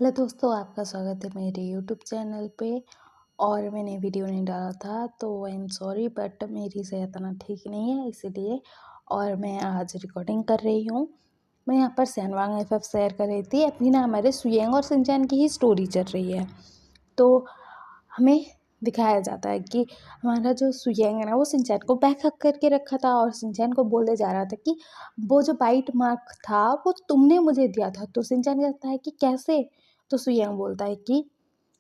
Hello दोस्तों, आपका स्वागत है मेरे यूट्यूब चैनल पे। और मैंने वीडियो नहीं डाला था तो आई एम सॉरी, बट मेरी सेहत इतना ठीक नहीं है इसीलिए। और मैं आज रिकॉर्डिंग कर रही हूँ। मैं यहाँ पर सैनवांग एफ शेयर कर रही थी। अभी ना हमारे सुयंग और सिंचैन की ही स्टोरी चल रही है। तो हमें दिखाया जाता है कि हमारा जो सुयंग है ना, वो सिंचैन को बैक हक करके रखा था और सिंचैन को बोले जा रहा था कि वो जो बाइट मार्क था वो तुमने मुझे दिया था। तो सिंचैन कहता है कि कैसे? तो सुयंग बोलता है कि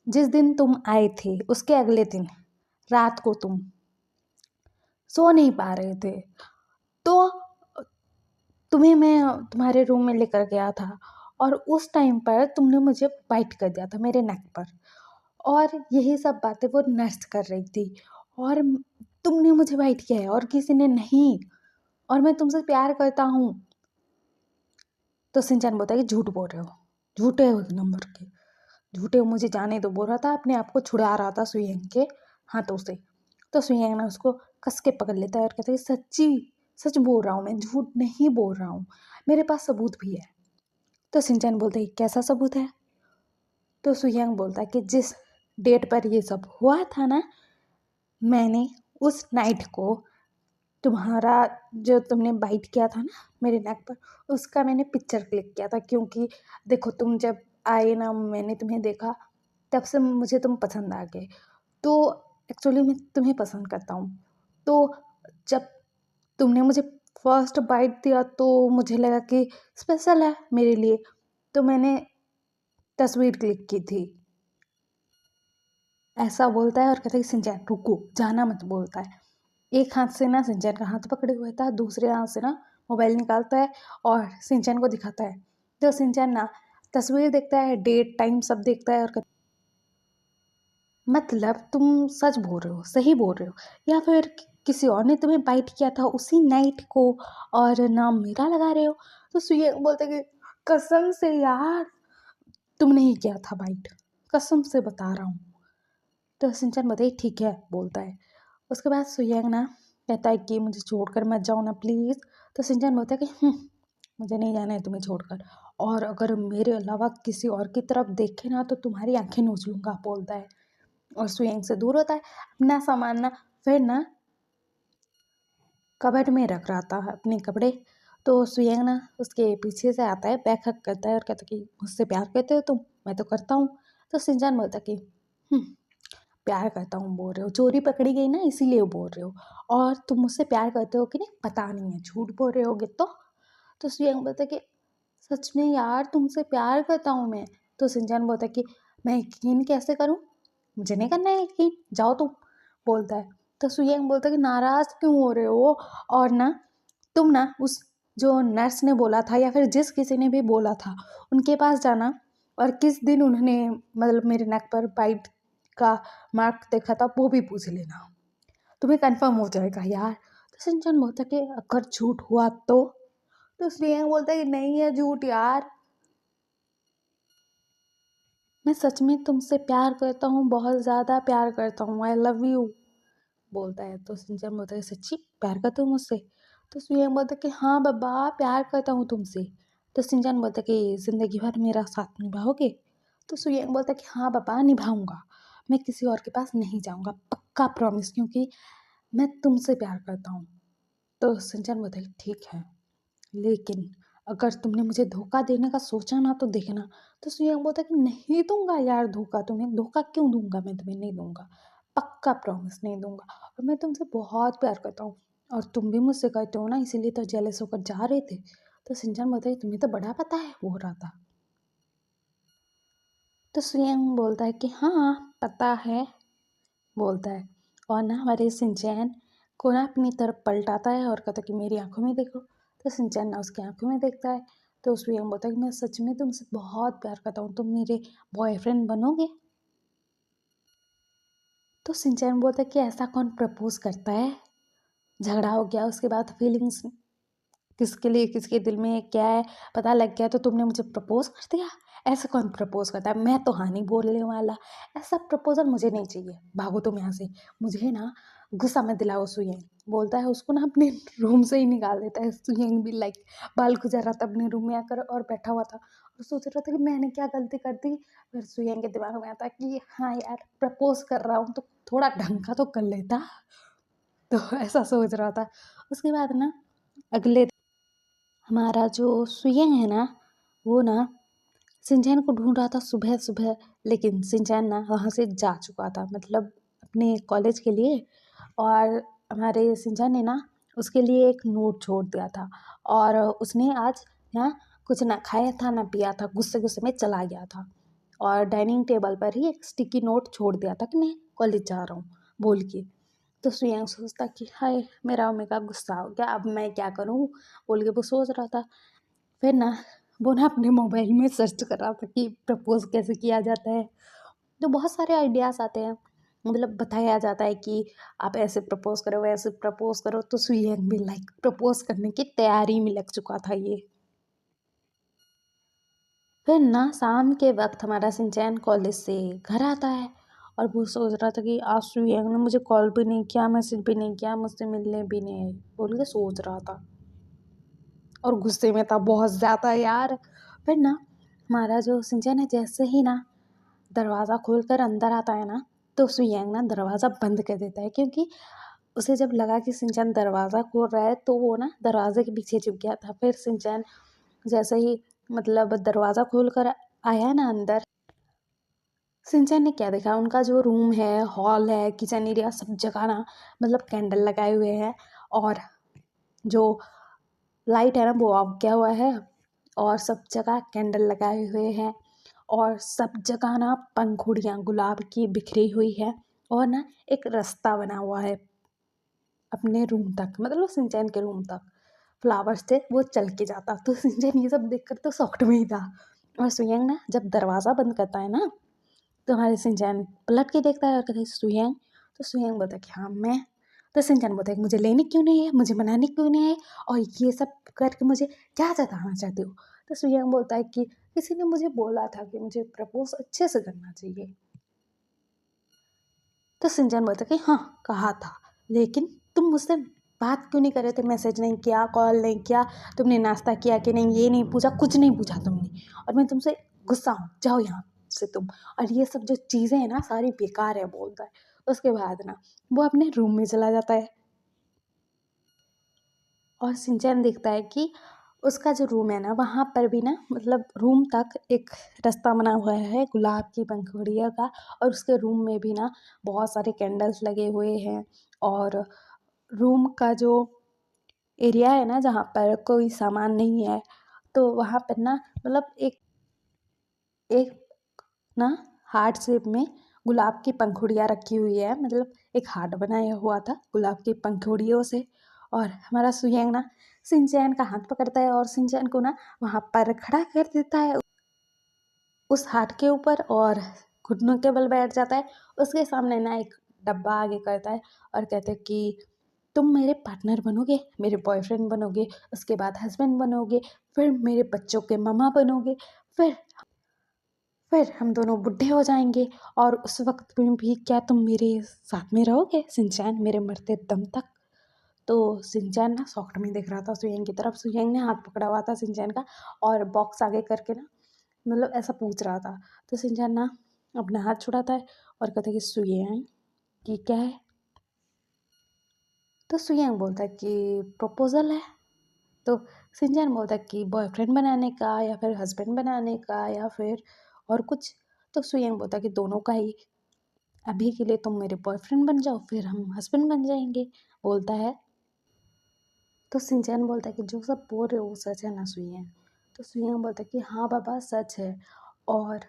जिस दिन तुम आए थे उसके अगले दिन रात को तुम सो नहीं पा रहे थे, तो तुम्हें मैं तुम्हारे रूम में लेकर गया था और उस टाइम पर तुमने मुझे बाइट कर दिया था मेरे नेक पर। और यही सब बातें वो नर्स कर रही थी। और तुमने मुझे बाइट किया है और किसी ने नहीं, और मैं तुमसे प्यार करता हूँ। तो सिंचैन बोलता है कि झूठ बोल रहे हो, झूठे हो एक नंबर के, झूठे हो, मुझे जाने दो। बोल रहा था अपने आप को छुड़ा रहा था सुयंग के हाथों से। तो सुयंग ना उसको कस के पकड़ लेता है और कहता है सच्ची सच बोल रहा हूँ, मैं झूठ नहीं बोल रहा हूँ, मेरे पास सबूत भी है। तो सिंचैन बोलता है कैसा सबूत है? तो सुयंग बोलता है कि जिस डेट पर ये सब हुआ था ना, मैंने उस नाइट को तुम्हारा जो तुमने बाइट किया था ना मेरे नेक पर, उसका मैंने पिक्चर क्लिक किया था। क्योंकि देखो, तुम जब आए ना, मैंने तुम्हें देखा, तब से मुझे तुम पसंद आ गए। तो एक्चुअली मैं तुम्हें पसंद करता हूँ। तो जब तुमने मुझे फर्स्ट बाइट दिया तो मुझे लगा कि स्पेशल है मेरे लिए, तो मैंने तस्वीर क्लिक की थी। ऐसा बोलता है और कहता है सिंचैन रुको, जाना मत। बोलता है, एक हाथ से ना सिंचैन का हाथ पकड़े हुए था, दूसरे हाथ से ना मोबाइल निकालता है और सिंचैन को दिखाता है। तो सिंचैन ना तस्वीर देखता है, डेट टाइम सब देखता है और कहता है, मतलब तुम सच बोल रहे हो, सही बोल रहे हो, या फिर किसी और ने तुम्हें बाइट किया था उसी नाइट को और नाम मेरा लगा रहे हो? तो सुये बोलते कि कसम से यार, तुमने ही किया था बाइट, कसम से बता रहा हूँ। तो सिंचन बताइए ठीक है बोलता है। उसके बाद सुयंग ना कहता है कि मुझे छोड़कर मत जाओ ना प्लीज़। तो सिंचन बोलता है कि मुझे नहीं जाना है तुम्हें छोड़कर, और अगर मेरे अलावा किसी और की तरफ देखे ना तो तुम्हारी आंखें नोच लूँगा, बोलता है। और सुयंग से दूर होता है। अपना सामान ना फिर ना कबर्ड में रख रहा था अपने कपड़े। तो सुयंग ना उसके पीछे से आता है, बैक हक करता है और कहता है कि मुझसे प्यार करते हो तुम? मैं तो करता हूँ। तो सिंचन बोलता है कि प्यार करता हूँ बोल रहे हो, चोरी पकड़ी गई ना इसीलिए बोल रहे हो, और तुम मुझसे प्यार करते हो कि नहीं पता नहीं है, झूठ बोल रहे होगे तो सुयंग बोलता कि सच में यार तुमसे प्यार करता हूँ मैं। तो सिंचन बोलता कि मैं यकीन कैसे करूँ, मुझे नहीं करना है यकीन, जाओ तुम, बोलता है। तो सुयंग बोलता कि नाराज क्यों हो रहे हो, और ना तुम ना उस जो नर्स ने बोला था या फिर जिस किसी ने भी बोला था उनके पास जाना, और किस दिन उन्होंने मतलब मेरे नेक पर बाइट का मार्क देखा था वो भी पूछ लेना, तुम्हें कंफर्म हो जाएगा यार। तो सिंचन बोलता कि अगर झूठ हुआ तो श्रेयांक बोलता कि नहीं है झूठ यार, मैं सच में तुमसे प्यार करता हूँ, बहुत ज़्यादा प्यार करता हूँ, आई लव यू, बोलता है। तो सिंचन बोलता है सच्ची प्यार करते हो मुझसे? तो श्रेयांक बोलता कि हाँ बाबा प्यार करता हूँ तुमसे। तो सिंचन बोलता कि ज़िंदगी भर मेरा साथ निभाओगे? तो श्रेयांक बोलता कि हाँ बाबा निभाऊंगा, मैं किसी और के पास नहीं जाऊंगा, पक्का प्रॉमिस, क्योंकि मैं तुमसे प्यार करता हूँ। तो सिंचन बोलता है ठीक है, लेकिन अगर तुमने मुझे धोखा देने का सोचा ना तो देखना। तो सुयंग बोलता कि नहीं दूंगा यार धोखा, तुम्हें धोखा क्यों दूंगा, मैं तुम्हें नहीं दूंगा, पक्का प्रॉमिस नहीं दूंगा, और मैं तुमसे बहुत प्यार करता हूँ और तुम भी मुझसे करते हो ना, इसीलिए तो जेलस होकर जा रहे थे। तो सिंचन बोलता है तुम्हें तो बड़ा पता है, वो रहा था। तो सुयंग बोलता है कि हाँ पता है, बोलता है। और ना हमारे सिंचैन को ना अपनी तरफ पलटाता है और कहता है कि मेरी आंखों में देखो। तो सिंचैन ना उसकी आंखों में देखता है। तो उसमें यम बोलता है कि मैं सच में तुमसे बहुत प्यार करता हूँ, तुम मेरे बॉयफ्रेंड बनोगे? तो सिंचैन बोलता है कि ऐसा कौन प्रपोज करता है, झगड़ा हो गया उसके बाद फीलिंग्स किसके लिए किसके दिल में क्या है पता लग गया तो तुमने मुझे प्रपोज कर दिया? ऐसा कौन प्रपोज करता है, मैं तो हाँ नहीं बोलने वाला, ऐसा प्रपोजल मुझे नहीं चाहिए, भागो तुम यहाँ से, मुझे ना गुस्सा मत दिलाओ। सुयंग बोलता है, उसको ना अपने रूम से ही निकाल देता है। सुयंग भी लाइक बाल गुजर रहा था अपने रूम में आकर और बैठा हुआ था और सोच रहा था कि मैंने क्या गलती कर दी। फिर सुयन के दिमाग में आता कि हाँ यार, प्रपोज़ कर रहा हूँ तो थोड़ा ढंग का तो कर लेता। तो ऐसा सोच रहा था। उसके बाद ना अगले हमारा जो सुयंग है ना, वो ना शिनचैन को ढूंढ रहा था सुबह-सुबह, लेकिन शिनचैन ना वहाँ से जा चुका था, मतलब अपने कॉलेज के लिए। और हमारे शिनचैन ने ना उसके लिए एक नोट छोड़ दिया था, और उसने आज ना कुछ ना खाया था ना पिया था, गुस्से-गुस्से में चला गया था और डाइनिंग टेबल पर ही एक स्टिकी नोट छोड़ दिया था कि मैं कॉलेज जा रहा हूँ बोल के। तो सुयंग सोचता कि हाय, मेरा ओमेगा गुस्सा हो गया, अब मैं क्या करूँ बोल के वो सोच रहा था। फिर ना वो ना अपने मोबाइल में सर्च कर रहा था कि प्रपोज़ कैसे किया जाता है। तो बहुत सारे आइडियाज़ आते हैं, मतलब बताया जाता है कि आप ऐसे प्रपोज़ करो, वैसे प्रपोज़ करो। तो सुयंग भी लाइक प्रपोज़ करने की तैयारी में लग चुका था ये। फिर ना शाम के वक़्त हमारा शिनचैन कॉलेज से घर आता है, और वो सोच रहा था कि आज सुयंग ने मुझे कॉल भी नहीं किया, मैसेज भी नहीं किया, मुझसे मिलने भी नहीं आई, बोल के सोच रहा था। और गुस्से में था बहुत ज़्यादा यार। फिर ना हमारा जो शिनचैन है, जैसे ही ना दरवाज़ा खोलकर अंदर आता है ना, तो सुयंग ना दरवाज़ा बंद कर देता है, क्योंकि उसे जब लगा कि शिनचैन दरवाज़ा खोल रहा है तो वो ना दरवाज़े के पीछे छुप गया था। फिर शिनचैन जैसे ही मतलब दरवाज़ा खोल कर आया ना अंदर, शिनचैन ने क्या देखा, उनका जो रूम है, हॉल है, किचन एरिया, सब जगह ना मतलब कैंडल लगाए हुए हैं, और जो लाइट है ना वो ऑफ किया हुआ है, और सब जगह कैंडल लगाए हुए हैं, और सब जगह ना पंखुड़ियाँ गुलाब की बिखरी हुई है, और ना एक रास्ता बना हुआ है अपने रूम तक, मतलब शिनचैन के रूम तक फ्लावर्स से वो चल के जाता। तो शिनचैन ये सब देखकर तो शॉक्ड में ही था। और सुयंग ना जब दरवाज़ा बंद करता है ना, तो हमारे शिनचैन पलट के देखता है और कहता है सुयंग। तो सुयंग बोलता है कि हाँ मैं। तो शिनचैन बोलता है कि मुझे लेने क्यों नहीं है, मुझे मनाने क्यों नहीं है, और ये सब करके मुझे क्या जताना चाहते हो। तो सुयंग बोलता है कि किसी ने मुझे बोला था कि मुझे प्रपोज अच्छे से करना चाहिए। तो शिनचैन बोलता है कि हाँ कहा था, लेकिन तुम मुझसे बात क्यों नहीं कर रहे थे, मैसेज नहीं किया, कॉल नहीं किया, तुमने नाश्ता किया कि नहीं ये नहीं पूछा, कुछ नहीं पूछा तुमने, और मैं तुमसे गुस्सा हूँ, जाओ यहाँ से तुम। और ये सब जो चीज़ें हैं ना सारी बेकार है बोलता है। उसके बाद ना वो अपने रूम में चला जाता है, और शिनचैन देखता है कि उसका जो रूम है ना वहाँ पर भी ना मतलब रूम तक एक रास्ता बना हुआ है गुलाब की पंखुड़ियों का, और उसके रूम में भी ना बहुत सारे कैंडल्स लगे हुए हैं, और रूम का जो एरिया है ना जहाँ पर कोई सामान नहीं है, तो वहाँ पर ना मतलब एक एक ना हार्ट शेप में गुलाब की पंखुड़ियाँ रखी हुई है, मतलब एक हार्ट बनाया हुआ था गुलाब की पंखुड़ियों से। और हमारा सुयंग ना शिनचैन का हाथ पकड़ता है और शिनचैन को ना वहाँ पर खड़ा कर देता है उस हार्ट के ऊपर, और घुटनों के बल बैठ जाता है। उसके सामने ना एक डब्बा आगे करता है और कहता है कि तुम मेरे पार्टनर बनोगे, मेरे बॉयफ्रेंड बनोगे, उसके बाद हस्बैंड बनोगे, फिर मेरे बच्चों के मम्मा बनोगे, फिर फिर हम दोनों बुढ़े हो जाएंगे, और उस वक्त में भी क्या तुम मेरे साथ में रहोगे शिनचैन, मेरे मरते दम तक। तो शिनचैन ना शॉक्ड में देख रहा था सुयंग की तरफ। सुयंग ने हाथ पकड़ा हुआ था शिनचैन का, और बॉक्स आगे करके ना मतलब ऐसा पूछ रहा था। तो शिनचैन ना अपना हाथ छुड़ाता है और कहता है कि सुयंग कि क्या है। तो सुयंग बोलता है कि प्रपोजल है। तो शिनचैन बोलता है कि बॉयफ्रेंड बनाने का, या फिर हस्बैंड बनाने का, या फिर और कुछ। तो सुयंग बोलता है कि दोनों का ही। अभी के लिए तुम मेरे बॉयफ्रेंड बन जाओ, फिर हम हस्बैंड बन जाएंगे बोलता है। तो शिनचैन बोलता है कि जो सब बोल रहे हो वो सच है ना सुयंग। तो सुयंग बोलता है कि हाँ पापा सच है, और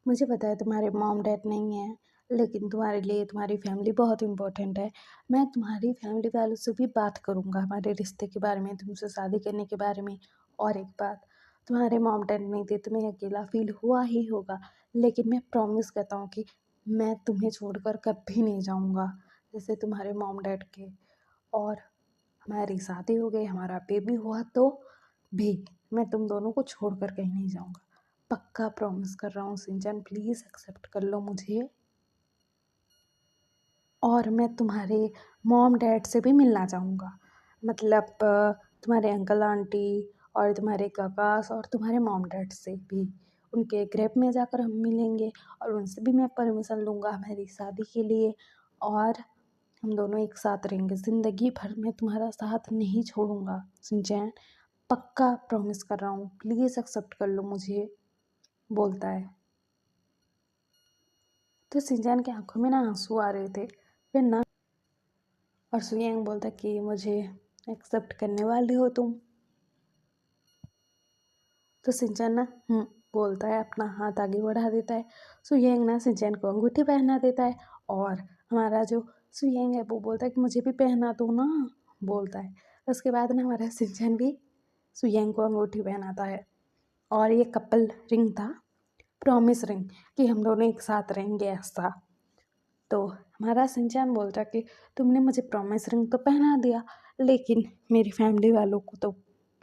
मुझे पता है तुम्हारे मॉम डैड नहीं है, लेकिन तुम्हारे लिए तुम्हारी फैमिली बहुत इम्पोर्टेंट है। मैं तुम्हारी फैमिली वालों से भी बात करूँगा हमारे रिश्ते के बारे में, तुमसे शादी करने के बारे में। और एक बात, तुम्हारे मॉम डैड नहीं थे, तुम्हें अकेला फील हुआ ही होगा, लेकिन मैं प्रॉमिस करता हूँ कि मैं तुम्हें छोड़कर कभी नहीं जाऊँगा, जैसे तुम्हारे मॉम डैड के। और हमारी शादी हो गई, हमारा बेबी हुआ तो भी मैं तुम दोनों को छोड़कर कहीं नहीं जाऊँगा। पक्का प्रॉमिस कर रहा हूँ शिनचैन, प्लीज़ एक्सेप्ट कर लो मुझे। और मैं तुम्हारे मॉम डैड से भी मिलना चाहूँगा, मतलब तुम्हारे अंकल आंटी और तुम्हारे काकास और तुम्हारे मॉम डैड से भी। उनके ग्रेप में जाकर हम मिलेंगे और उनसे भी मैं परमिशन लूँगा हमारी शादी के लिए, और हम दोनों एक साथ रहेंगे। ज़िंदगी भर मैं तुम्हारा साथ नहीं छोड़ूंगा शिनचैन, पक्का प्रॉमिस कर रहा हूँ, प्लीज़ एक्सेप्ट कर लो मुझे, बोलता है। तो शिनचैन की आंखों में ना आंसू आ रहे थे। फिर ना और सुयंग बोलता कि मुझे एक्सेप्ट करने वाले हो तुम। तो शिनचैन ना बोलता है, अपना हाथ आगे बढ़ा देता है। सुयंग ना शिनचैन को अंगूठी पहना देता है, और हमारा जो सुयंग है वो बोलता है कि मुझे भी पहना दो ना, बोलता है। उसके बाद ना हमारा शिनचैन भी सुयंग को अंगूठी पहनाता है, और ये कपल रिंग था, प्रॉमिस रिंग, कि हम दोनों एक साथ रहेंगे ऐसा। तो हमारा शिनचैन बोलता कि तुमने मुझे प्रॉमिस रिंग तो पहना दिया, लेकिन मेरी फैमिली वालों को तो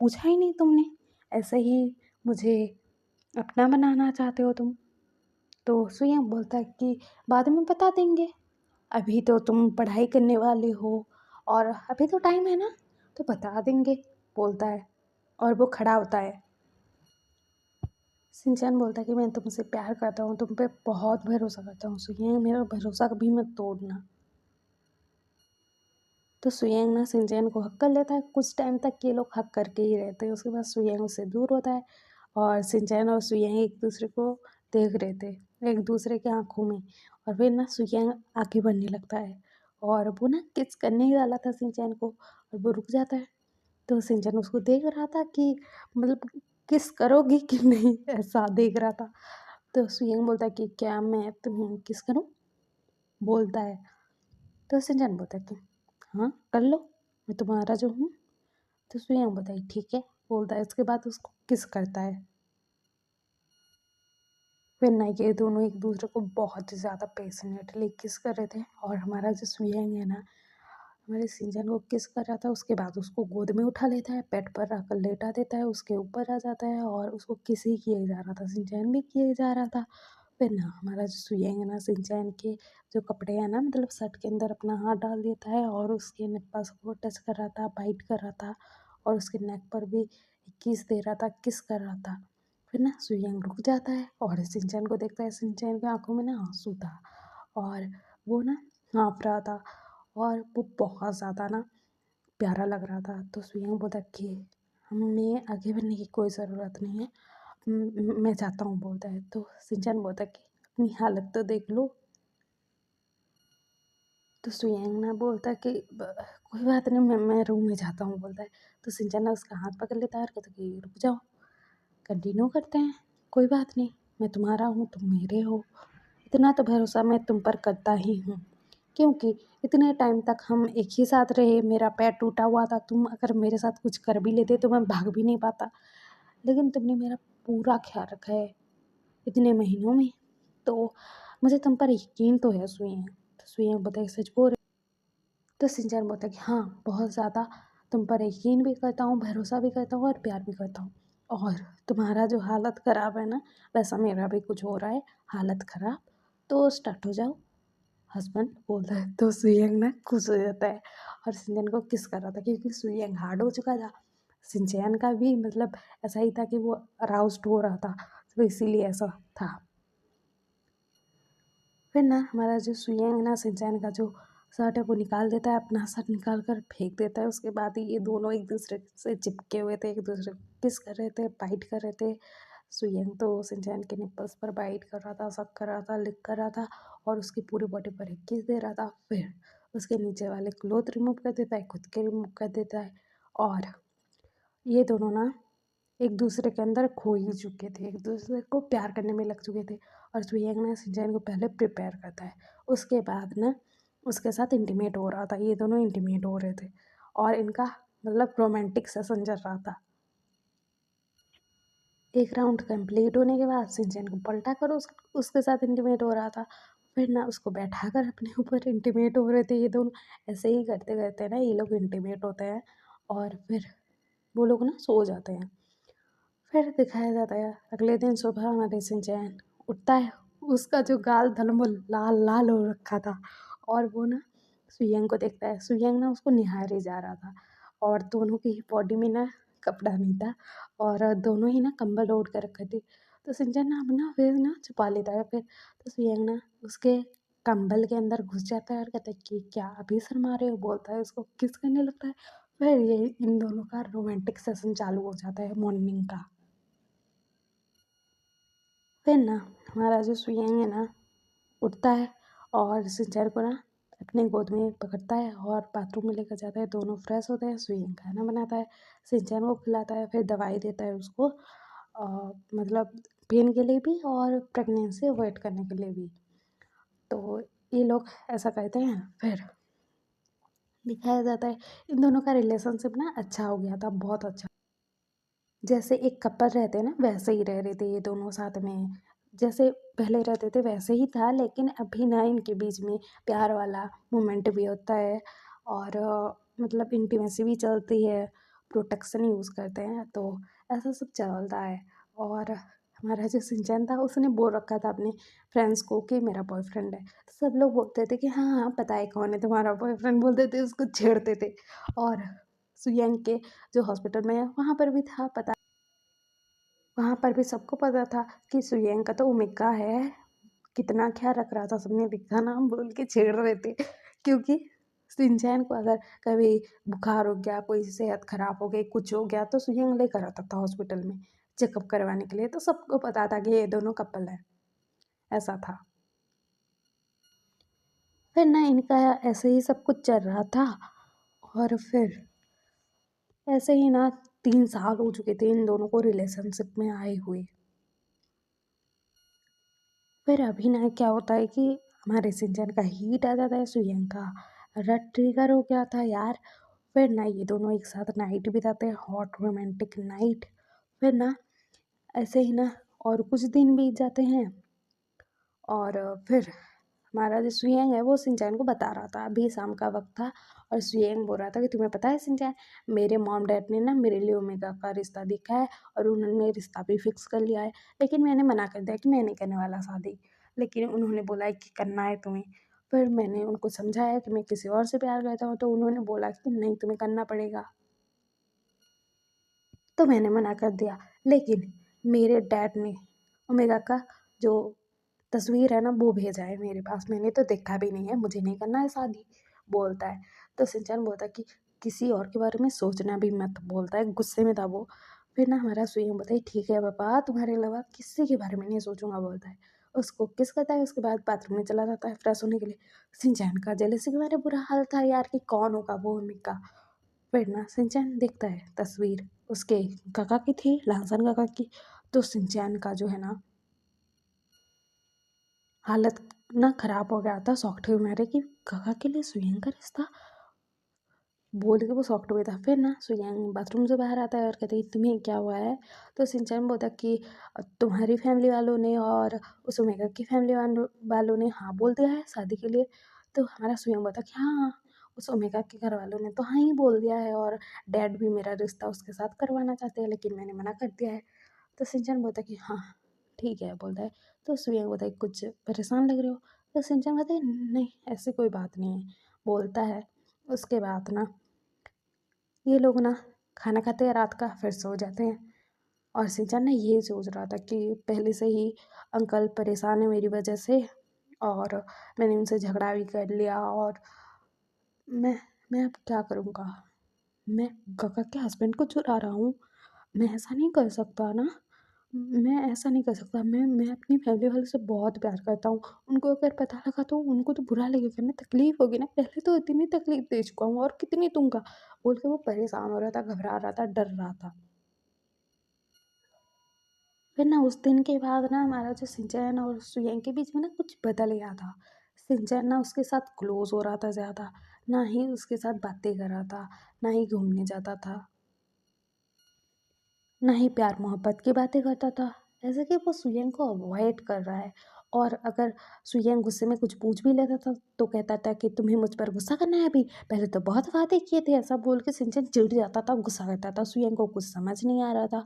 पूछा ही नहीं तुमने, ऐसे ही मुझे अपना बनाना चाहते हो तुम। तो सुयंग बोलता है कि बाद में बता देंगे, अभी तो तुम पढ़ाई करने वाले हो और अभी तो टाइम है ना, तो बता देंगे, बोलता है। और वो खड़ा होता है। शिनचैन बोलता है कि मैं तुमसे प्यार करता हूँ, तुम पे बहुत भरोसा करता हूँ सुयंग, मेरा भरोसा कभी मत तोड़ना। तो सुयंग ना शिनचैन को हक कर लेता है। कुछ टाइम तक ये लोग हक करके ही रहते हैं, उसके बाद सुयंग उससे दूर होता है, और शिनचैन और सुयंग एक दूसरे को देख रहे थे, एक दूसरे की आंखों में। और फिर ना सुयंग आगे बढ़ने लगता है, और वो ना किस करने ही वाला था शिनचैन को, और वो रुक जाता है। तो शिनचैन उसको देख रहा था कि मतलब किस करोगी कि नहीं, ऐसा देख रहा था। तो सुयंग बोलता है कि क्या मैं तुम्हें किस करूं, बोलता है। तो शिनचैन बोलता है कि हाँ कर लो, मैं तुम्हारा जो हूँ। तो सुयंग बोलता है ठीक है, बोलता है। उसके बाद उसको किस करता है। फिर ना ये दोनों एक दूसरे को बहुत ही ज़्यादा पैशनेटली किस कर रहे थे, और हमारा जो सुयंग है ना, हमारे शिनचैन को किस कर रहा था। उसके बाद उसको गोद में उठा लेता है, पेट पर रखकर लेटा देता है, उसके ऊपर आ जाता है, और उसको किस ही किए जा रहा था, शिनचैन भी किए जा रहा था। फिर ना हमारा जो सुयंग है ना, शिनचैन के जो कपड़े हैं ना, मतलब शर्ट के अंदर अपना हाथ डाल देता है, और उसके निप्पल्स को टच कर रहा था, बाइट कर रहा था, और उसके नेक पर भी किस दे रहा था, किस कर रहा था। फिर ना सुयंग रुक जाता है और शिनचैन को देखता है। शिनचैन की आंखों में ना आंसू था, और वो ना हाँफ रहा था, और वो बहुत ज़्यादा ना प्यारा लग रहा था। तो सुयंग बोला कि हमें आगे बढ़ने की कोई ज़रूरत नहीं है, मैं चाहता हूँ, बोलता है। तो शिनचैन बोलता है कि अपनी हालत तो देख लो। तो सुयंग ना बोलता है कि कोई बात नहीं, मैं रूम में जाता हूँ, बोलता है। तो शिनचैन ना उसका हाथ पकड़ लेता है और कहता है कि रुक जाओ, कंटिन्यू करते हैं, कोई बात नहीं, मैं तुम्हारा हूँ, तुम मेरे हो, इतना तो भरोसा मैं तुम पर करता ही हूँ, क्योंकि इतने टाइम तक हम एक ही साथ रहे, मेरा पैर टूटा हुआ था, तुम अगर मेरे साथ कुछ कर भी लेते तो मैं भाग भी नहीं पाता, लेकिन तुमने मेरा पूरा ख्याल रखा है इतने महीनों में, तो मुझे तुम पर यकीन तो है सुयंग। तो सुयंग बोलता है सच बोल रहे। तो शिनचैन बोलता है कि हाँ, बहुत ज़्यादा तुम पर यकीन भी करता हूँ, भरोसा भी करता हूँ और प्यार भी करता हूँ, और तुम्हारा जो हालत ख़राब है ना, वैसा मेरा भी कुछ हो रहा है, हालत ख़राब, तो स्टार्ट हो जाओ, हस्बैंड, बोलता है। तो सुयंग ना खुश हो जाता है, और शिनचैन को किस कर रहा था, क्योंकि सुयंग हार्ड हो चुका था। शिनचैन का भी मतलब ऐसा ही था कि वो अराउज्ड हो रहा था, तो इसीलिए ऐसा था। फिर ना हमारा जो सुयंग है ना, शिनचैन का जो शर्ट है वो निकाल देता है, अपना शर्ट निकाल कर फेंक देता है। उसके बाद ही ये दोनों एक दूसरे से चिपके हुए थे, एक दूसरे को किस कर रहे थे, बाइट कर रहे थे। सुयंग तो शिनचैन के निप्पल्स पर बाइट कर रहा था, सक कर रहा था, लिक कर रहा था, और उसकी पूरी बॉडी पर एक किस दे रहा था। फिर उसके नीचे वाले क्लोथ रिमूव कर देता है, खुद के रिमूव कर देता है, और ये दोनों ना एक दूसरे के अंदर खो ही चुके थे, एक दूसरे को प्यार करने में लग चुके थे। और सुयंग ना शिनचैन को पहले प्रिपेयर करता है, उसके बाद ना उसके साथ इंटीमेट हो रहा था, ये दोनों इंटीमेट हो रहे थे, और इनका मतलब रोमांटिक सेशन चल रहा था। एक राउंड कंप्लीट होने के बाद शिनचैन को पलटा कर उसके साथ इंटीमेट हो रहा था। फिर ना उसको बैठा कर अपने ऊपर इंटीमेट हो रहे थे ये दोनों। ऐसे ही करते करते ना ये लोग इंटीमेट होते हैं, और फिर वो लोग ना सो जाते हैं। फिर दिखाया जाता है अगले दिन सुबह हमारे शिनचैन उठता है, उसका जो गाल था ना वो लाल लाल हो रखा था, और वो ना सुयंग को देखता है। सुयंग ना उसको निहारे जा रहा था, और दोनों की बॉडी में ना कपड़ा नहीं था और दोनों ही ना कंबल ओढ़ कर रखे थे। तो शिनचैन ना अपना फिर ना छुपा लेता है फिर, तो सुयंग ना उसके कंबल के अंदर घुस जाता है और कहता है कि क्या अभी शर्मा रहे हो, बोलता है उसको किस करने लगता है। फिर ये इन दोनों का रोमांटिक सेशन चालू हो जाता है मॉर्निंग का। फिर ना हमारा जो सुयंग है ना उठता है और शिनचैन को ना अपने गोद में पकड़ता है और बाथरूम में लेकर जाता है। दोनों फ्रेश होते हैं, सुयंग खाना बनाता है, शिनचैन को खिलाता है, फिर दवाई देता है उसको मतलब पेन के लिए भी और प्रेगनेंसी अवॉइड करने के लिए भी। तो ये लोग ऐसा करते हैं। फिर दिखाया जाता है इन दोनों का रिलेशनशिप ना अच्छा हो गया था, बहुत अच्छा। जैसे एक कपल रहते हैं ना वैसे ही रह रहे थे ये दोनों साथ में। जैसे पहले रहते थे वैसे ही था, लेकिन अभी ना इनके बीच में प्यार वाला मोमेंट भी होता है और मतलब इंटीमेसी भी चलती है, प्रोटेक्शन यूज़ करते हैं, तो ऐसा सब चलता है। और हमारा जो शिनचैन था उसने बोल रखा था अपने फ्रेंड्स को कि मेरा बॉयफ्रेंड है। तो सब लोग बोलते थे कि हाँ हाँ पता है कौन है तुम्हारा बॉयफ्रेंड, बोलते थे, उसको छेड़ते थे। और सुयंग के जो हॉस्पिटल में है वहाँ पर भी था पता, वहाँ पर भी सबको पता था कि सुयंग का तो ओमेगा है। कितना ख्याल रख रहा था, सबने दिखा नाम बोल के छेड़ रहे थे, क्योंकि शिनचैन को अगर कभी बुखार हो गया, कोई सेहत खराब हो गई, कुछ हो गया, तो सुयंग लेकर आता था हॉस्पिटल में चेकअप करवाने के लिए। तो सबको पता था कि ये दोनों कपल है, ऐसा था। फिर ना इनका ऐसे ही सब कुछ चल रहा था और फिर ऐसे ही ना 3 साल हो चुके थे इन दोनों को रिलेशनशिप में आए हुए। फिर अभी ना क्या होता है कि हमारे शिनचैन का हीट आ जाता है, सुयंग का रट ट्रिगर हो गया था यार। फिर ना ये दोनों एक साथ नाइट बिताते हैं, हॉट रोमांटिक नाइट। फिर ना ऐसे ही ना और कुछ दिन बीत जाते हैं और फिर हमारा जो सुयंग है वो शिनचैन को बता रहा था, अभी शाम का वक्त था और सुयंग बोल रहा था कि तुम्हें पता है शिनचैन, मेरे मॉम डैड ने ना मेरे लिए ओमेगा का रिश्ता देखा है और उन्होंने रिश्ता भी फिक्स कर लिया है, लेकिन मैंने मना कर दिया कि मैं नहीं करने वाला शादी, लेकिन उन्होंने बोला है कि करना है तुम्हें। फिर मैंने उनको समझाया कि मैं किसी और से प्यार करता हूँ, तो उन्होंने बोला कि नहीं तुम्हें करना पड़ेगा, तो मैंने मना कर दिया। लेकिन मेरे डैड ने ओमेगा का जो तस्वीर है ना वो भेजा है मेरे पास, मैंने तो देखा भी नहीं है, मुझे नहीं करना है शादी, बोलता है। तो शिनचैन बोलता है कि किसी और के बारे में सोचना भी मत, बोलता है, गुस्से में था वो। फिर ना हमारा सुयंग बोलता है ठीक है पापा, तुम्हारे अलावा किसी के बारे में नहीं सोचूंगा, बोलता है। उसको किस करता है, उसके बाद बाथरूम में चला जाता है फ्रेश होने के लिए। शिनचैन का जेलसी के बारे बुरा हाल था यार कि कौन होगा वो ओमेगा। फिर ना शिनचैन देखता है तस्वीर उसके काका की थी, लांसन काका की। तो शिनचैन का जो है ना हालत ना खराब हो गया था, सॉफ्ट हुए मेरे कि काका के लिए सुयंग का रिश्ता, बोल के वो सॉफ्ट हुआ था। फिर ना सुयंग बाथरूम से बाहर आता है और कहते हैं तुम्हें क्या हुआ है। तो शिनचैन बोलता है कि तुम्हारी फैमिली वालों ने और उस ओमेगा की फैमिली वालों ने हाँ बोल दिया है शादी के लिए। तो हमारा सुयंग बोलता है कि हाँ, उस ओमेगा के घर वालों ने तो हाँ ही बोल दिया है और डैड भी मेरा रिश्ता उसके साथ करवाना चाहते हैं, लेकिन मैंने मना कर दिया है। तो शिनचैन बोलता है कि हाँ ठीक है, बोलता है। तो सुयंग बोलता है कुछ परेशान लग रहे हो। तो शिनचैन बोलता है नहीं ऐसी कोई बात नहीं है, बोलता है। उसके बाद ना ये लोग ना खाना खाते हैं रात का, फिर सो जाते हैं। और शिनचैन ना यही सोच रहा था कि पहले से ही अंकल परेशान है मेरी वजह से और मैंने उनसे झगड़ा भी कर लिया और मैं मैं अब क्या करूँगा, मैं काका के हस्बैंड को चुरा रहा हूँ, मैं ऐसा नहीं कर सकता ना, मैं ऐसा नहीं कर सकता, मैं अपनी फैमिली वालों से बहुत प्यार करता हूँ, उनको अगर पता लगा तो उनको तो बुरा लगेगा ना, तकलीफ होगी ना, पहले तो इतनी तकलीफ दे चुका हूँ और कितनी दूंगा, बोल के वो परेशान हो रहा था, घबरा रहा था, डर रहा था। फिर ना उस दिन के बाद ना हमारा जो सिंचन और सुयंग के बीच में ना कुछ बदल गया था। सिंचन ना उसके साथ क्लोज हो रहा था ज़्यादा, ना ही उसके साथ बातें कर रहा था, ना ही घूमने जाता था, ना ही प्यार मोहब्बत की बातें करता था। ऐसे कि वो सुयंग को अवॉइड कर रहा है। और अगर सुयंग गुस्से में कुछ पूछ भी लेता था तो कहता था कि तुम्हें मुझ पर गुस्सा करना है अभी, पहले तो बहुत वादे किए थे, ऐसा बोल के सिंचन चिढ़ जाता था, गुस्सा करता था, सुयंग को कुछ समझ नहीं आ रहा था।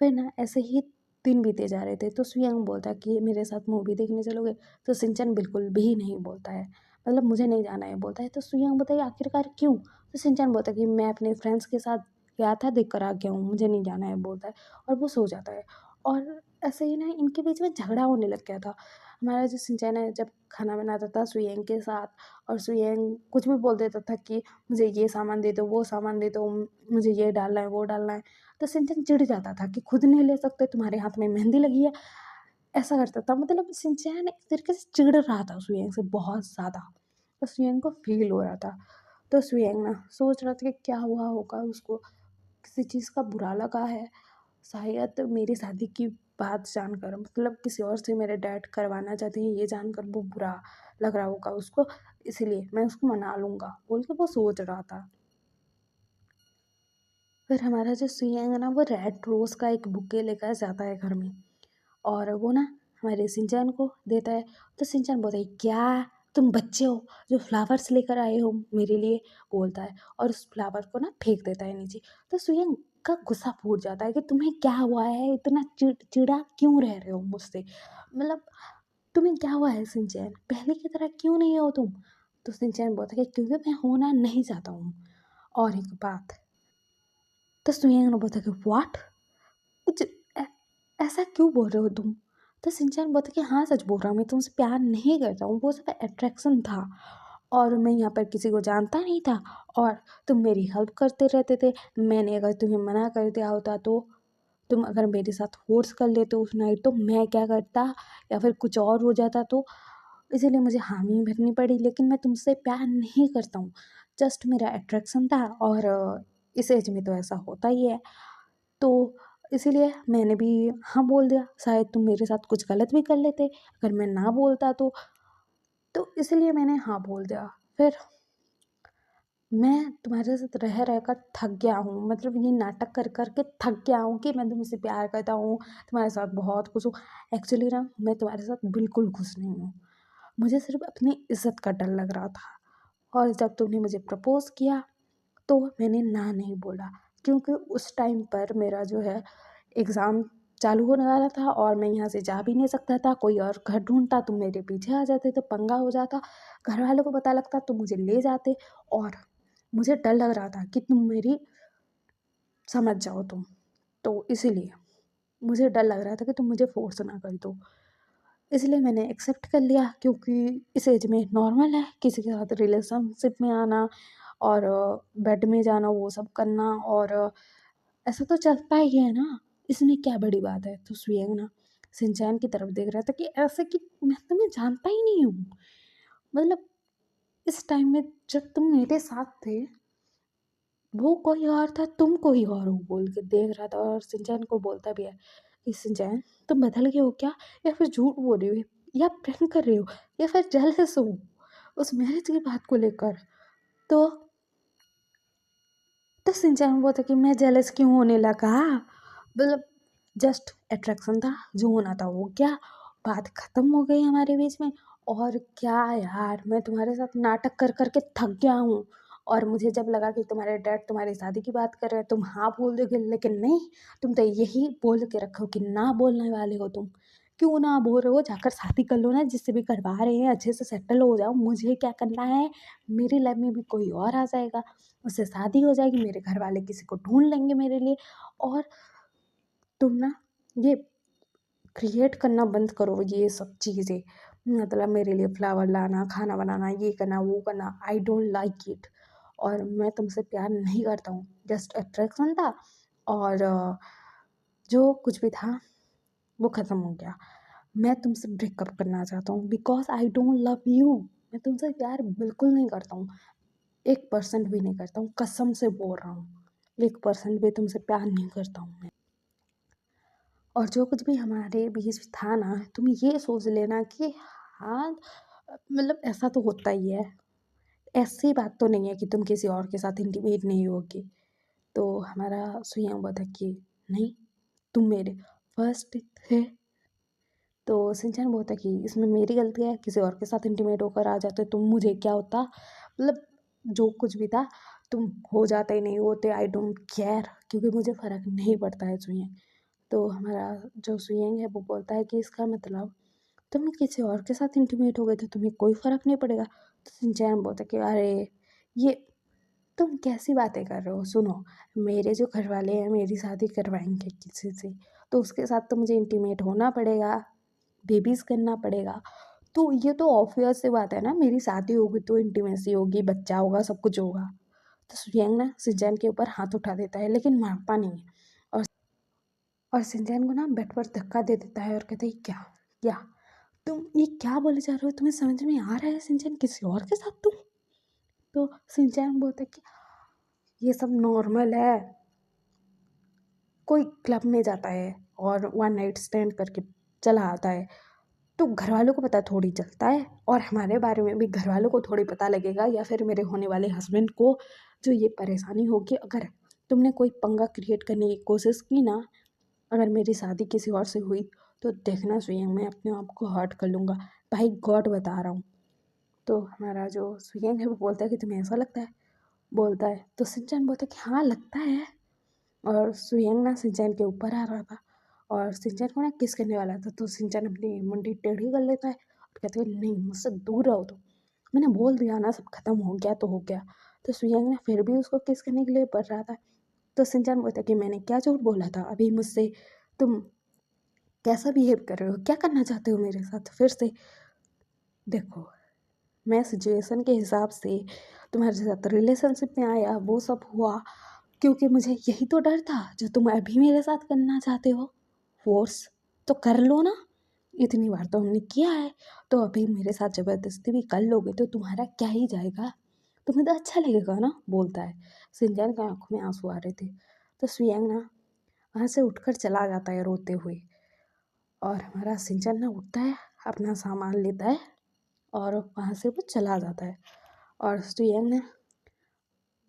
फिर ना ऐसे ही दिन बीते जा रहे थे, तो सुयंग बोलता कि मेरे साथ मूवी देखने चलोगे। तो सिंचन बिल्कुल भी नहीं बोलता है, मतलब मुझे नहीं जाना है बोलता है। तो सुयंग बोलता है आखिरकार क्यों। तो सिंचन बोलता है कि मैं अपने फ्रेंड्स के साथ गया था, देख कर आ गया हूँ, मुझे नहीं जाना है बोलता है और वो सो जाता है। और ऐसे ही ना इनके बीच में झगड़ा होने लग गया था। हमारा जो सिंचैन है जब खाना बनाता था सुयेंग के साथ, और सुयेंग कुछ भी बोल देता था कि मुझे ये सामान दे दो, वो सामान दे दो, मुझे ये डालना है, वो डालना है। तो सिंचैन चिढ़ जाता था कि खुद नहीं ले सकते, तुम्हारे हाथ में मेहंदी लगी है, ऐसा करता था। मतलब सिंचैन एक तरीके से चिढ़ रहा था सुयेंग से बहुत ज़्यादा, और सुयेंग को फ़ील हो रहा था। तो सुयेंग ना सोच रहा था कि क्या हुआ होगा उसको, किसी चीज़ का बुरा लगा है शायद मेरी शादी की बात जानकर, मतलब किसी और से मेरे डैड करवाना चाहते हैं ये जानकर वो बुरा लग रहा होगा उसको, इसीलिए मैं उसको मना लूँगा बोल के वो सोच रहा था। फिर हमारा जो सुयेंग है ना वो रेड रोज़ का एक बुके लेकर जाता है घर में, और वो ना हमारे सिंचैन को देता है। तो सिंचैन बोलता है क्या तुम बच्चे हो जो फ्लावर्स लेकर आए हो मेरे लिए, बोलता है, और उस फ्लावर को ना फेंक देता है नीचे। तो सुयंग का गुस्सा फूट जाता है कि तुम्हें क्या हुआ है, इतना चिड़ा क्यों रह रहे हो मुझसे, मतलब तुम्हें क्या हुआ है सिंचैन, पहले की तरह क्यों नहीं हो तुम। तो सिंचैन बोलता है कि क्योंकि मैं होना नहीं चाहता हूँ। और एक बात, तो सुयंग ने बोलता है कि व्हाट, कुछ ऐ- ऐसा क्यों बोल रहे हो तुम। तो सिंचैन बोलता कि हाँ सच बोल रहा हूँ, मैं तुमसे प्यार नहीं करता हूँ, वो सब अट्रैक्शन था, और मैं यहाँ पर किसी को जानता नहीं था, और तुम मेरी हेल्प करते रहते थे। मैंने अगर तुम्हें मना कर दिया होता तो, तुम अगर मेरे साथ फोर्स कर लेते उस नाइट तो मैं क्या करता, या फिर कुछ और हो जाता तो, इसीलिए मुझे हामी भरनी पड़ी। लेकिन मैं तुमसे प्यार नहीं करता हूँ, जस्ट मेरा अट्रैक्शन था, और इस एज में तो ऐसा होता ही है। तो इसीलिए मैंने भी हाँ बोल दिया, शायद तुम मेरे साथ कुछ गलत भी कर लेते अगर मैं ना बोलता तो इसलिए मैंने हाँ बोल दिया। फिर मैं तुम्हारे साथ रह रहकर थक गया हूँ, मतलब ये नाटक कर कर के थक गया हूँ कि मैं तुमसे प्यार करता हूँ, तुम्हारे साथ बहुत खुश हूँ। एक्चुअली ना मैं तुम्हारे साथ बिल्कुल खुश नहीं हूँ, मुझे सिर्फ अपनी इज्जत का डर लग रहा था। और जब तुमने मुझे प्रपोज़ किया तो मैंने ना नहीं बोला, क्योंकि उस टाइम पर मेरा जो है एग्ज़ाम चालू होने वाला था, और मैं यहाँ से जा भी नहीं सकता था, कोई और घर ढूंढता, तुम मेरे पीछे आ जाते तो पंगा हो जाता, घर वालों को पता लगता तो मुझे ले जाते, और मुझे डर लग रहा था कि तुम मेरी समझ जाओ तुम, तो इसीलिए मुझे डर लग रहा था कि तुम मुझे फोर्स ना कर दो। इसलिए मैंने एक्सेप्ट कर लिया, क्योंकि इस एज में नॉर्मल है किसी के साथ रिलेशनशिप में आना, और बेड में जाना, वो सब करना, और ऐसा तो चलता ही है ना, इसमें क्या बड़ी बात है। तो सुयंग ना सिंचैन की तरफ देख रहा था कि ऐसे कि मैं तुम्हें जानता ही नहीं हूँ, मतलब इस टाइम में जब तुम मेरे साथ थे वो कोई और था, तुम कोई और हो, बोल के देख रहा था। और सिंचैन को बोलता भी है कि सिंचैन तुम बदल गए हो क्या, या फिर झूठ बोल रहे हो, या प्रैंक कर रहे हो, या फिर जेलस हो उस मैरिज की बात को लेकर। तो सिंचैन बोलता कि मैं जेलस क्यों होने लगा, मतलब जस्ट अट्रैक्शन था, जो होना था वो क्या, बात खत्म हो गई हमारे बीच में। और क्या यार, मैं तुम्हारे साथ नाटक कर कर के थक गया हूँ, और मुझे जब लगा कि तुम्हारे डैड तुम्हारी शादी की बात कर रहे हैं तुम हाँ बोल दोगे, लेकिन नहीं, तुम तो यही बोल के रखो कि ना बोलने वाले हो तुम। क्यों ना बोल रहे हो, जाकर शादी कर लो ना, जिससे भी करवा रहे हैं अच्छे से सेटल हो जाओ, मुझे क्या करना है, मेरी लाइफ में भी कोई और आ जाएगा, उससे शादी हो जाएगी, मेरे घर वाले किसी को ढूंढ लेंगे मेरे लिए। और तुम ना ये क्रिएट करना बंद करो ये सब चीज़ें, मतलब मेरे लिए फ्लावर लाना, खाना बनाना, ये करना, वो करना, आई डोंट लाइक इट। और मैं तुमसे प्यार नहीं करता हूँ, जस्ट अट्रैक्शन था, और जो कुछ भी था वो ख़त्म हो गया। मैं तुमसे ब्रेकअप करना चाहता हूँ because I don't love you. मैं तुमसे प्यार बिल्कुल नहीं करता हूँ, 1% भी नहीं करता हूँ, कसम से बोल रहा हूँ, 1% भी तुमसे प्यार नहीं करता हूँ मैं। और जो कुछ भी हमारे बीच था ना, तुम ये सोच लेना कि हाँ, मतलब ऐसा तो होता ही है, ऐसी बात तो नहीं है कि तुम किसी और के साथ इंटीमेट नहीं होगी। तो हमारा सुइयां हुआ था कि नहीं, तुम मेरे फर्स्ट थे। तो सिंचन बोलता है कि इसमें मेरी गलती है, किसी और के साथ इंटीमेट होकर आ जाते तुम, मुझे क्या होता, मतलब जो कुछ भी था तुम हो जाते ही नहीं होते, आई डोंट केयर, क्योंकि मुझे फ़र्क नहीं पड़ता है सुइयां। तो हमारा जो सुयंग है वो बोलता है कि इसका मतलब तुम किसी और के साथ इंटीमेट हो गए थे, तुम्हें कोई फ़र्क नहीं पड़ेगा। तो सिंचैन बोलता है कि अरे ये तुम कैसी बातें कर रहे हो? सुनो, मेरे जो घरवाले हैं मेरी शादी करवाएँगे किसी से, तो उसके साथ तो मुझे इंटीमेट होना पड़ेगा, बेबीज़ करना पड़ेगा। तो ये तो ऑब्वियस सी बात है ना, मेरी शादी होगी तो इंटीमेसी होगी, बच्चा होगा, सब कुछ होगा। तो सुयांग ना शिनचैन के ऊपर हाथ उठा देता है, लेकिन मारता नहीं है। और शिनचैन को ना बेड पर धक्का दे देता है और कहता है, क्या क्या तुम ये क्या बोले जा रहे हो? तुम्हें समझ में आ रहा है शिनचैन, किसी और के साथ तुम? तो शिनचैन बोलता है कि ये सब नॉर्मल है, कोई क्लब में जाता है और वन नाइट स्टैंड करके चला आता है, तो घर वालों को पता थोड़ी चलता है, और हमारे बारे में भी घर वालों को थोड़ी पता लगेगा, या फिर मेरे होने वाले हस्बैंड को जो ये परेशानी होगी अगर तुमने कोई पंगा क्रिएट करने की कोशिश की ना, अगर मेरी शादी किसी और से हुई तो देखना स्वयं मैं अपने आप को हर्ट कर लूँगा, भाई गॉड बता रहा हूँ। तो हमारा जो स्वयं है वो बोलता है कि तुम्हें ऐसा लगता है? बोलता है तो सिंचन बोलता है कि हाँ लगता है। और सुयंग ना सिंचन के ऊपर आ रहा था और सिंचन को ना किस करने वाला था, तो सिंचन अपनी मुंडी टेढ़ी कर लेता है और कहते हैं नहीं मुझसे दूर रहो तुम, मैंने बोल दिया ना सब खत्म हो गया तो हो गया। तो सुयंग ना फिर भी उसको किस करने के लिए बढ़ रहा था, तो सिंचन बोलता है कि मैंने क्या झूठ बोला था अभी मुझसे, तुम कैसा बिहेव कर रहे हो, क्या करना चाहते हो मेरे साथ फिर से? देखो, मैं सिचुएशन के हिसाब से तुम्हारे साथ रिलेशनशिप में आया, वो सब हुआ क्योंकि मुझे यही तो डर था जो तुम अभी मेरे साथ करना चाहते हो, फोर्स तो कर लो ना, इतनी बार तो हमने किया है, तो अभी मेरे साथ ज़बरदस्ती भी कर लोगे तो तुम्हारा क्या ही जाएगा, तुम्हें तो अच्छा लगेगा ना, बोलता है। सिंजन की आंखों में आंसू आ रहे थे, तो सुयंग ना वहाँ से उठकर चला जाता है रोते हुए, और हमारा सिंचन ना उठता है, अपना सामान लेता है और वहाँ से वो चला जाता है। और सुयंग ने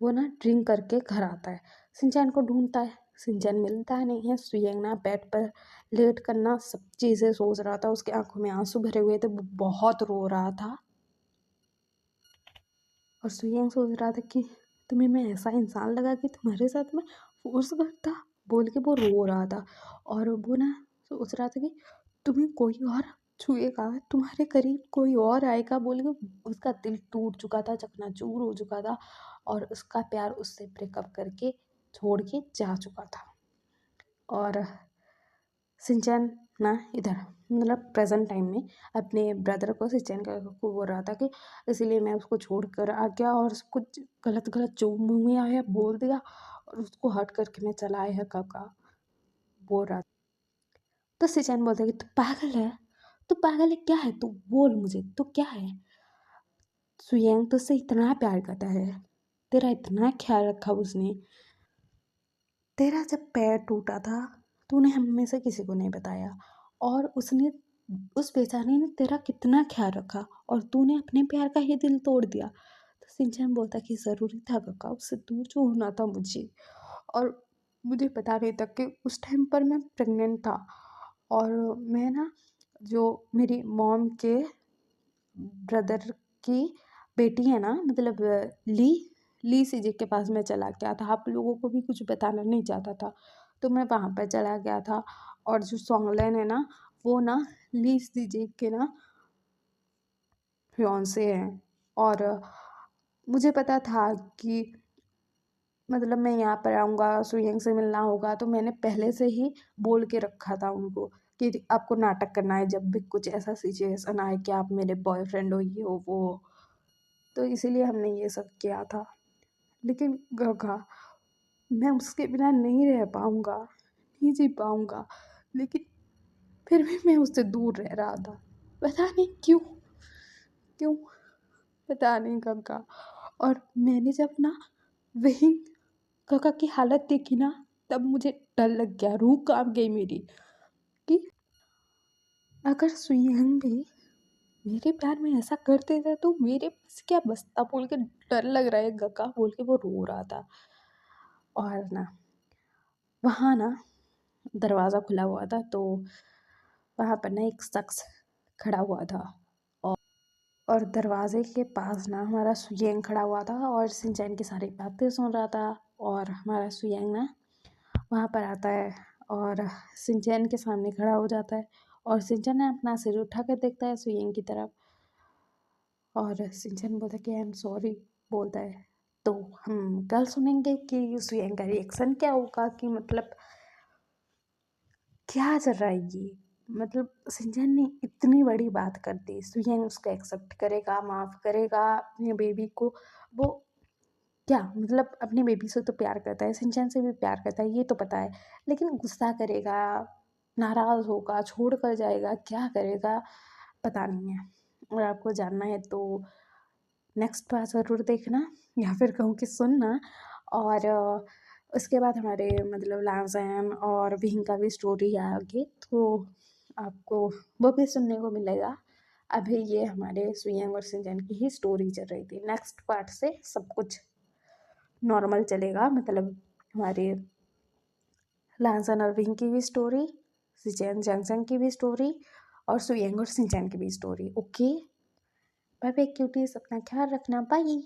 वो ना ड्रिंक करके घर आता है, सिंचन को ढूंढता है, सिंचन मिलता नहीं है। सुयंग ना बेड पर लेट करना सब चीज़ें सोच रहा था, उसके आंखों में आंसू भरे हुए थे, वो बहुत रो रहा था। और सुयंग सोच रहा था कि तुम्हें मैं ऐसा इंसान लगा कि तुम्हारे साथ मैं फोर्स करता, बोल के वो रो रहा था। और वो ना सोच रहा था कि तुम्हें कोई और छुएगा, तुम्हारे करीब कोई और आएगा, बोल के उसका दिल टूट चुका था, चकनाचूर हो चुका था, और उसका प्यार उससे ब्रेकअप करके छोड़ के जा चुका था। और सिंचन ना इधर मतलब प्रेजेंट टाइम में अपने ब्रदर को सिंचन को बोल रहा था कि इसीलिए मैं उसको छोड़ कर आ गया और कुछ गलत गलत जो मुँह में आया बोल दिया और उसको हर्ट करके मैं चला आया काका, बोल रहा था। तो सिंचन बोलता है कि तू पागल है, तू पागल है, क्या है तू, बोल मुझे तू क्या है? सुयंग तुझसे इतना प्यार करता है, तेरा इतना ख्याल रखा उसने, तेरा जब पैर टूटा था तूने हम में से किसी को नहीं बताया, और उसने उस बेचारे ने तेरा कितना ख्याल रखा और तूने अपने प्यार का ही दिल तोड़ दिया। तो सिंचन बोलता कि ज़रूरी था काका उससे दूर छोड़ना था मुझे, और मुझे पता नहीं था कि उस टाइम पर मैं प्रेग्नेंट था, और मैं ना जो मेरी मॉम के ब्रदर की बेटी है ना, मतलब ली ली सीजे के पास मैं चला गया था, आप लोगों को भी कुछ बताना नहीं चाहता था, तो मैं वहाँ पर चला गया था। और जो सॉन्गलैन है ना, वो ना ली सीजे के ना फियांसे हैं, और मुझे पता था कि मतलब मैं यहाँ पर आऊँगा, सुयंग से मिलना होगा, तो मैंने पहले से ही बोल के रखा था उनको कि आपको नाटक करना है जब भी कुछ ऐसा सिचुएशन आए कि आप मेरे बॉयफ्रेंड हो, ये हो वो हो। तो इसीलिए हमने ये सब किया था। लेकिन गगा, मैं उसके बिना नहीं रह पाऊँगा, नहीं जी पाऊँगा, लेकिन फिर भी मैं उससे दूर रह रहा था, पता नहीं क्यों, क्यों, पता नहीं गगा। और मैंने जब ना वही काका की हालत देखी ना, तब मुझे डर लग गया, रूह कांप गई मेरी कि अगर सुयंग भी मेरे प्यार में ऐसा कर देता तो मेरे पास क्या बचता, बोल के डर लग रहा है गगा, बोल के वो रो रहा था। और ना वहाँ ना दरवाज़ा खुला हुआ था, तो वहाँ पर ना एक शख्स खड़ा हुआ था, और दरवाजे के पास ना हमारा सुयंग खड़ा हुआ था और सिंचैन की सारी बातें सुन रहा था। और हमारा सुयंग ना वहाँ पर आता है और सिंचैन के सामने खड़ा हो जाता है, और सिंचैन ने अपना सिर उठा कर देखता है सुयंग की तरफ, और सिंचैन बोलता है कि आई एम सॉरी, बोलता है। तो हम कल सुनेंगे कि सुयंग का रिएक्शन क्या होगा, कि मतलब क्या चल रहा है ये। मतलब सिंचन ने इतनी बड़ी बात कर दी, सुयंग उसको एक्सेप्ट करेगा, माफ़ करेगा अपने बेबी को। वो क्या मतलब अपनी बेबी से तो प्यार करता है, सिंचन से भी प्यार करता है, ये तो पता है, लेकिन गुस्सा करेगा, नाराज़ होगा, छोड़ कर जाएगा, क्या करेगा पता नहीं है। और आपको जानना है तो नेक्स्ट पार्ट ज़रूर देखना, या फिर कहूँ कि सुनना। और उसके बाद हमारे मतलब लाजैन और विहिंग का भी स्टोरी है आगे, तो आपको वो भी सुनने को मिलेगा। अभी ये हमारे सुयंग और सिंचन की ही स्टोरी चल रही थी, नेक्स्ट पार्ट से सब कुछ नॉर्मल चलेगा। मतलब हमारे लाजैन और विहिंग की भी स्टोरी, सिंचन जंगजंग की भी स्टोरी, और सुयंग और सिंचन की भी story. Okay, bye bye cuties, अपना ख्याल रखना, बाय।